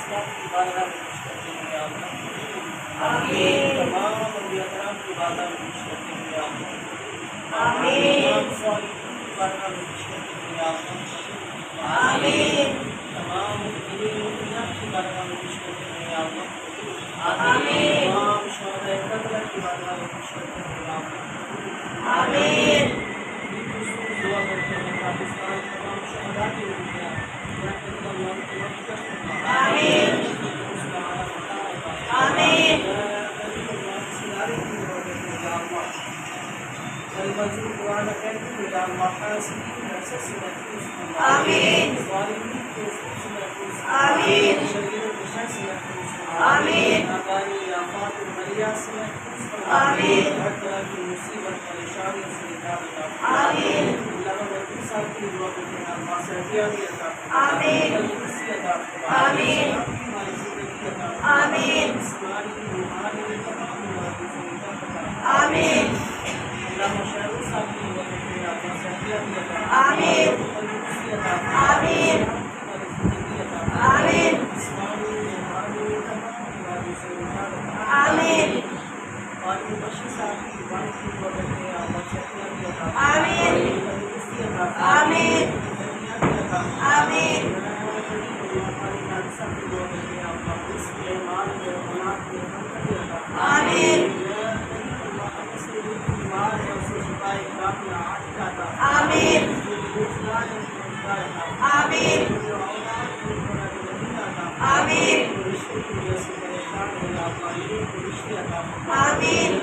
اسلام کی بارگاہ میں پیش کرتے ہیں یا اللہ، آمین تمام انبیاء کرام کی بارگاہ میں پیش کرتے ہیں یا اللہ، آمین تمام صالحین کی بارگاہ میں پیش کرتے ہیں یا اللہ، آمین تمام مؤمنین مؤمنات کی بارگاہ میں پیش کرتے ہیں یا اللہ، آمین تمام شہداء کربلا کی بارگاہ میں پیش کرتے ہیں یا اللہ، آمین دعا کرتے ہیں پاکستان تمام شہداء کے لیے اللہ کی مغفرت فرما، آمین اس کا اعلیٰ مقام عطا فرما، آمین سلارے کی ضرورت ہے یا اللہ، المنظور قرآن کہتے ہیں یا اللہ حاسدین کے حسد سے محفوظ فرما، آمین ظالمین کے حسد سے محفوظ فرما، آمین شریروں کے شر سے محفوظ فرما، آمین ناکاری آفات و بلیات سے محفوظ فرما، آمین ہر طرح کی مصیبت پریشانی سے نجات عطا فرما، آمین اللہ وکیل صاحب کی دعا کرتے ہیں اللہ صحتیابی عطا فرما، آمین تندرستی عطا فرما، آمین سلامتی ہماری زندگی عطا فرما، آمین جسمانی روحانی تمام بیماریوں سے نجات عطا فرما، آمین اللہ شہر صاحب کی دعا کرتے ہیں اللہ صحتیابی عطا فرما، آمین تندرستی عطا فرما، آمین سلامتی ہماری زندگی عطا فرما، آمین جسمانی روحانی تمام بیماریوں سے نجات عطا فرما، آمین قاری بشیر صاحب کی عبادت کی دعا کرتے ہیں اللہ صحتیابی عطا فرما، آمین تندرستی عطا فرما، آمین صحتیابی عطا فرما، آمین آمین آمین آمین آمین آمین